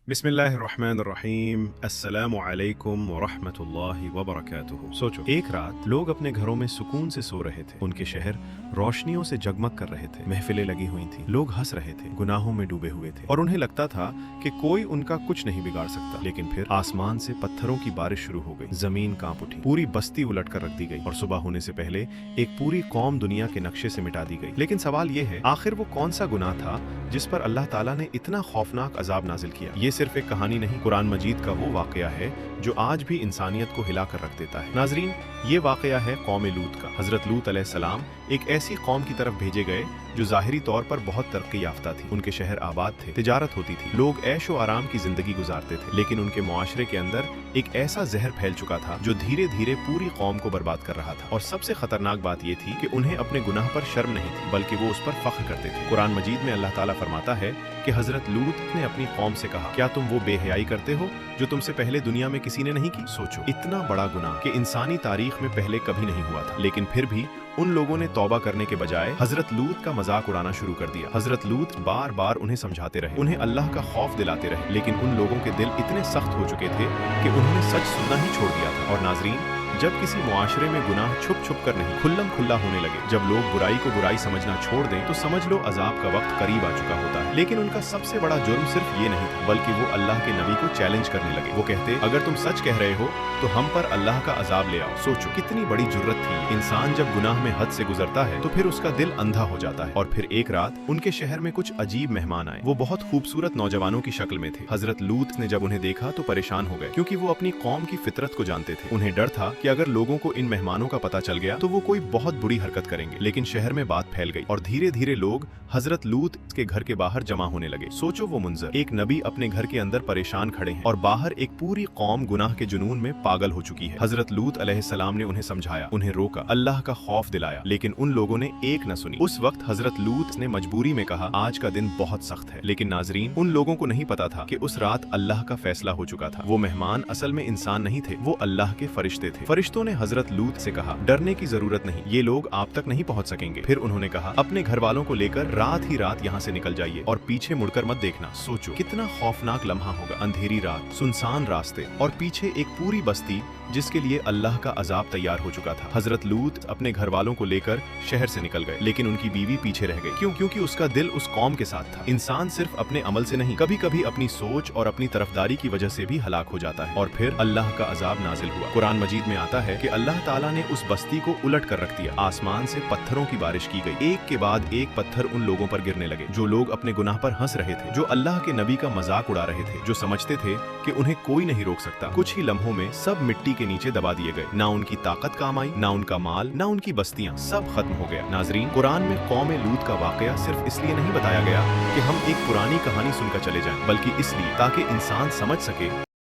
बिस्मिल्लाहिर्रहमानिर्रहीम अस्सलामु अलैकुम वरहमतुल्लाहि वबरकातुहू। सोचो, एक रात लोग अपने घरों में सुकून से सो रहे थे। उनके शहर रोशनियों से जगमग कर रहे थे, महफिलें लगी हुई थी, लोग हंस रहे थे, गुनाहों में डूबे हुए थे और उन्हें लगता था कि कोई उनका कुछ नहीं बिगाड़ सकता। लेकिन फिर आसमान से पत्थरों की बारिश शुरू हो गई, जमीन कांप उठी, पूरी बस्ती उलट कर रख दी गई और सुबह होने से पहले एक पूरी कौम दुनिया के नक्शे से मिटा दी गई। लेकिन सवाल ये है, आखिर वो कौन सा गुनाह था जिस पर अल्लाह ताला ने इतना खौफनाक अजाब नाजिल किया? ये सिर्फ एक कहानी नहीं, कुरान मजीद का वो वाकया है जो आज भी इंसानियत को हिला कर रख देता है। नाजरीन, ये वाकया है कौम लूत का। हजरत लूत अलैहिस्सलाम एक ऐसी कौम की तरफ भेजे गए जो ज़ाहिरी तौर पर बहुत तरक्की याफ्ता थी। उनके शहर आबाद थे, तिजारत होती थी, लोग ऐश व आराम की जिंदगी गुजारते थे। लेकिन उनके मुआशरे के अंदर एक ऐसा जहर फैल चुका था जो धीरे धीरे पूरी कौम को बर्बाद कर रहा था। और सबसे खतरनाक बात यह थी कि उन्हें अपने गुनाह पर शर्म नहीं थी, बल्कि वो उस पर फख्र करते थे। कुरान मजीद में अल्लाह ताला फरमाता है कि हजरत लूत ने अपनी कौम से कहा, क्या तुम वो बेहयाई करते हो जो तुमसे पहले दुनिया में किसी ने नहीं की? सोचो, इतना बड़ा गुनाह कि इंसानी तारीख में पहले कभी नहीं हुआ था। लेकिन फिर भी उन लोगों ने तौबा करने के बजाय हजरत लूत का मजाक उड़ाना शुरू कर दिया। हजरत लूत बार बार उन्हें समझाते रहे, उन्हें अल्लाह का खौफ दिलाते रहे, लेकिन उन लोगों के दिल इतने सख्त हो चुके थे कि उन्होंने सच सुनना ही छोड़ दिया था। और नाजरीन, जब किसी मुआशरे में गुनाह छुप छुप कर नहीं, खुल्लम खुल्ला होने लगे, जब लोग बुराई को बुराई समझना छोड़ दें, तो समझ लो अजाब का वक्त करीब आ चुका होता है। लेकिन उनका सबसे बड़ा जुर्म सिर्फ ये नहीं था, बल्कि वो अल्लाह के नबी को चैलेंज करने लगे। वो कहते, अगर तुम सच कह रहे हो तो हम पर अल्लाह का अजाब ले आओ। सोचो, कितनी बड़ी जुर्रत थी। इंसान जब गुनाह में हद से गुजरता है तो फिर उसका दिल अंधा हो जाता है। और फिर एक रात उनके शहर में कुछ अजीब मेहमान आए। वो बहुत खूबसूरत नौजवानों की शक्ल में थे। हजरत लूत ने जब उन्हें देखा तो परेशान हो गए, क्योंकि वो अपनी कौम की फितरत को जानते थे। उन्हें डर था कि अगर लोगों को इन मेहमानों का पता चल गया तो वो कोई बहुत बुरी हरकत करेंगे। लेकिन शहर में बात फैल गई और धीरे धीरे लोग हजरत लूत के घर के बाहर जमा होने लगे। सोचो वो मुंजर, एक नबी अपने घर के अंदर परेशान खड़े हैं और बाहर एक पूरी कौम गुनाह के जुनून में पागल हो चुकी है। हजरत लूत अलैहिस्सलाम ने उन्हें समझाया, उन्हें रोका, अल्लाह का खौफ दिलाया, लेकिन उन लोगों ने एक न सुनी। उस वक्त हजरत लूत ने मजबूरी में कहा, आज का दिन बहुत सख्त है। लेकिन नाजरीन, उन लोगों को नहीं पता था कि उस रात अल्लाह का फैसला हो चुका था। वो मेहमान असल में इंसान नहीं थे, वो अल्लाह के फरिश्ते थे। फरिश्तों ने हजरत लूत से कहा, डरने की जरूरत नहीं, ये लोग आप तक नहीं पहुंच सकेंगे। फिर उन्होंने कहा, अपने घर वालों को लेकर रात ही रात यहाँ से निकल जाइए और पीछे मुड़कर मत देखना। सोचो, कितना खौफनाक लम्हा होगा। अंधेरी रात, सुनसान रास्ते और पीछे एक पूरी बस्ती जिसके लिए अल्लाह का अजाब तैयार हो चुका था। हजरत लूत अपने घर वालों को लेकर शहर से निकल गए, लेकिन उनकी बीवी पीछे रह गई। क्यों? क्योंकि उसका दिल उस कौम के साथ था। इंसान सिर्फ अपने अमल से नहीं, कभी कभी अपनी सोच और अपनी तरफदारी की वजह से भी हलाक हो जाता है। और फिर अल्लाह का अजाब नाजिल हुआ। कुरान मजीद में आता है कि अल्लाह ताला ने उस बस्ती को उलट कर रख दिया। आसमान से पत्थरों की बारिश की गई, एक के बाद एक पत्थर उन लोगों पर गिरने लगे जो लोग अपने गुनाह पर हंस रहे थे, जो अल्लाह के नबी का मजाक उड़ा रहे थे, जो समझते थे कि उन्हें कोई नहीं रोक सकता। कुछ ही लम्हों में सब मिट्टी के नीचे दबा दिए गए। ना उनकी ताकत काम आई, ना उनका माल, ना उनकी बस्तियां, सब खत्म हो गया। नाजरीन, कुरान में कौम लूत का वाकया सिर्फ इसलिए नहीं बताया गया कि हम एक पुरानी कहानी सुनकर चले जाएं, बल्कि इसलिए ताकि इंसान समझ सके